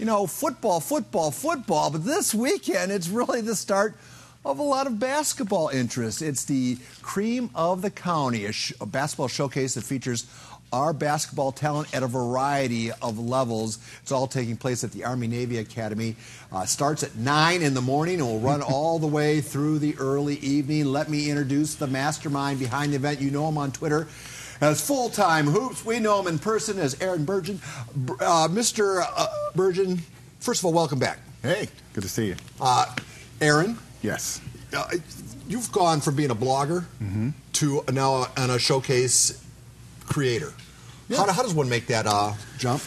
You know, football, but this weekend it's really the start of a lot of basketball interest. It's the Cream of the County, a basketball showcase that features our basketball talent at a variety of levels. It's all taking place at the Army-Navy Academy. Starts at 9 in the morning and will run all the way through the early evening. Let me introduce the mastermind behind the event. You know him on Twitter as Full-Time Hoops. We know him in person as Aaron Bergen. Mr. Bergen, first of all, welcome back. Hey, good to see you. Aaron? Yes. You've gone from being a blogger to now a showcase creator. Yeah. How does one make that jump?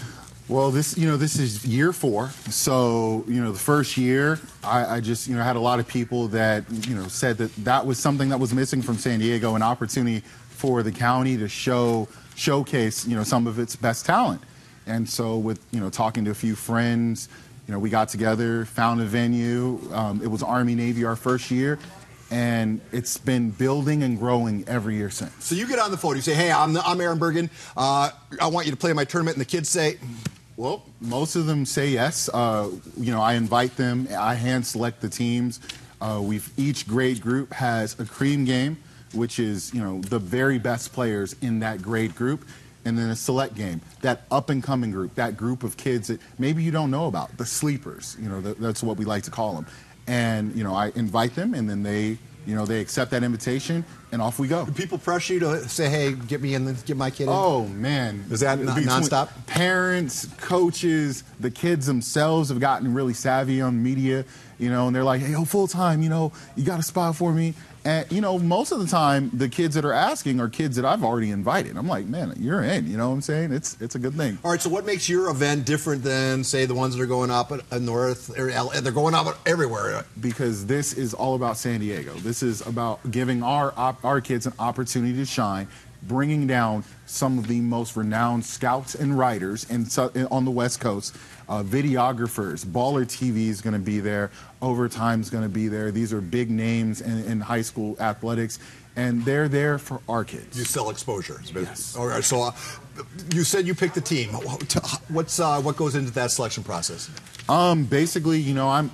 Well, this is year 4. So, the first year, I just, had a lot of people that, said that was something that was missing from San Diego, an opportunity for the county to showcase, some of its best talent. And so with, talking to a few friends, we got together, found a venue. It was Army-Navy our first year, and it's been building and growing every year since. So you get on the phone, you say, hey, I'm Aaron Bergen. I want you to play my tournament, and the kids say... Well, most of them say yes. I invite them. I hand select the teams. Each grade group has a Creme game, which is, the very best players in that grade group, and then a select game, that up-and-coming group, that group of kids that maybe you don't know about, the sleepers, that's what we like to call them. And, I invite them, and then they accept that invitation, and off we go. Do people pressure you to say, hey, get me in, get my kid in? Oh, man. Is that nonstop? Parents, coaches, the kids themselves have gotten really savvy on media, and they're like, hey, Full-Time, you got a spot for me? And, most of the time, the kids that are asking are kids that I've already invited. I'm like, man, you're in, you know what I'm saying? It's a good thing. All right, so what makes your event different than, say, the ones that are going up at North, or they're going up everywhere? Because this is all about San Diego. This is about giving our kids an opportunity to shine, bringing down some of the most renowned scouts and writers on the West Coast, videographers. Baller TV is going to be there. Overtime is going to be there. These are big names in high school athletics, and they're there for our kids. You sell exposure. Yes. All right. So you said you picked the team. What goes into that selection process? Basically,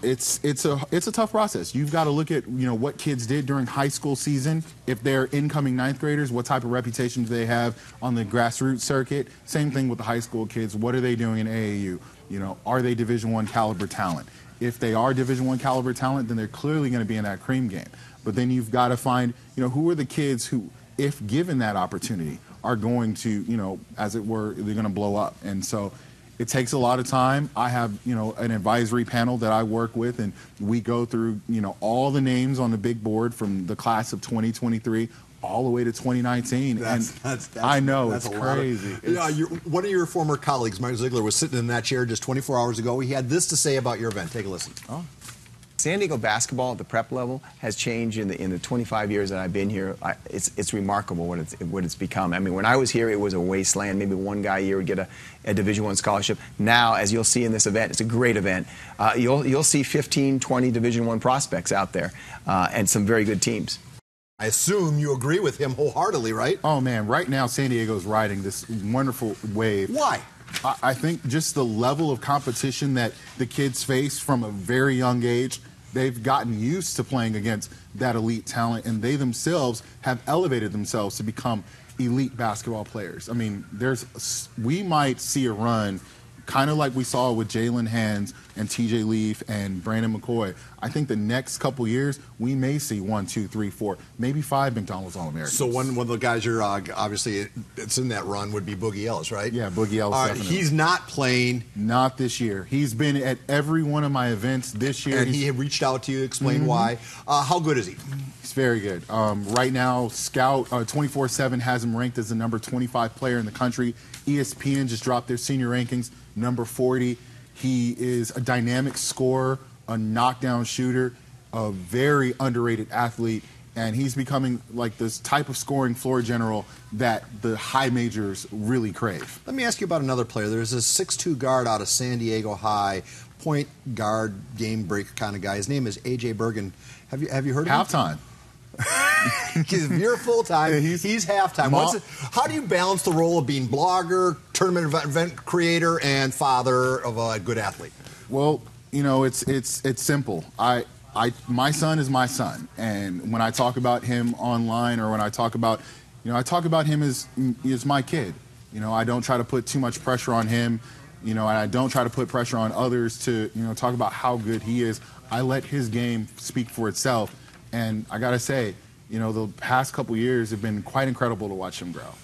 it's a tough process. You've got to look at what kids did during high school season. If they're incoming 9th graders, what type of reputation do they have on the grassroots circuit? Same thing with the high school kids. What are they doing in AAU? Are they Division I caliber talent? If they are Division I caliber talent, then they're clearly going to be in that Creme game. But then you've got to find, who are the kids who, if given that opportunity, are going to, as it were, they're going to blow up. And so it takes a lot of time. I have, an advisory panel that I work with, and we go through, all the names on the big board from the class of 2023 all the way to 2019. I know, it's crazy. One of your former colleagues, Mike Ziegler, was sitting in that chair just 24 hours ago. He had this to say about your event. Take a listen. Oh. San Diego basketball at the prep level has changed in the 25 years that I've been here. It's remarkable what it's become. I mean, when I was here, it was a wasteland. Maybe one guy a year would get a Division I scholarship. Now, as you'll see in this event, it's a great event. You'll see 15, 20 Division I prospects out there, and some very good teams. I assume you agree with him wholeheartedly, right? Oh, man. Right now, San Diego's riding this wonderful wave. Why? I think just the level of competition that the kids face from a very young age. They've gotten used to playing against that elite talent, and they themselves have elevated themselves to become elite basketball players. I mean, we might see a run kind of like we saw with Jalen Hands and TJ Leaf and Brandon McCoy. I think the next couple years, we may see 1, 2, 3, 4, maybe 5 McDonald's All-Americans. So one of the guys you're obviously it's in that run would be Boogie Ellis, right? Yeah, Boogie Ellis. Definitely. He's not playing. Not this year. He's been at every one of my events this year. And he had reached out to you, explain why. How good is he? He's very good. Right now, Scout 24/7 has him ranked as the number 25 player in the country. ESPN just dropped their senior rankings, number 40. He is a dynamic scorer, a knockdown shooter, a very underrated athlete, and he's becoming like this type of scoring floor general that the high majors really crave. Let me ask you about another player. There's a 6'2" guard out of San Diego High, point guard, game breaker kind of guy. His name is A.J. Bergen. Have you heard of him? Halftime. You're full-time, he's half-time. How do you balance the role of being blogger, tournament event creator, and father of a good athlete? Well, you know, it's simple. My son is my son, and when I talk about him online, or when I talk about, I talk about him as my kid. You know, I don't try to put too much pressure on him, and I don't try to put pressure on others to, talk about how good he is. I let his game speak for itself, and I gotta say, the past couple years have been quite incredible to watch him grow.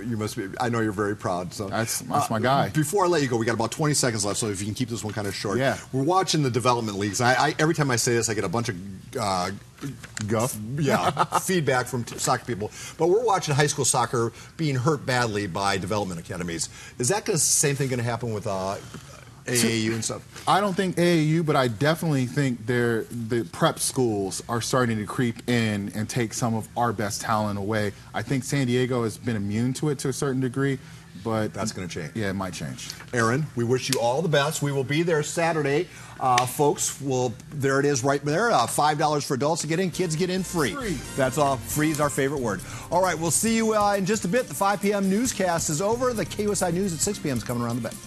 You must be. I know you're very proud. So that's my guy. Before I let you go, we got about 20 seconds left. So if you can keep this one kind of short. Yeah. We're watching the development leagues. Every time I say this, I get a bunch of guff. Yeah, feedback from soccer people. But we're watching high school soccer being hurt badly by development academies. Is that the same thing going to happen with AAU and stuff? I don't think AAU, but I definitely think the prep schools are starting to creep in and take some of our best talent away. I think San Diego has been immune to it to a certain degree, but that's going to change. Yeah, it might change. Aaron, we wish you all the best. We will be there Saturday. Folks, there it is right there. $5 for adults to get in. Kids get in free. That's all. Free is our favorite word. All right, we'll see you in just a bit. The 5 p.m. newscast is over. The KUSI News at 6 p.m. is coming around the bend.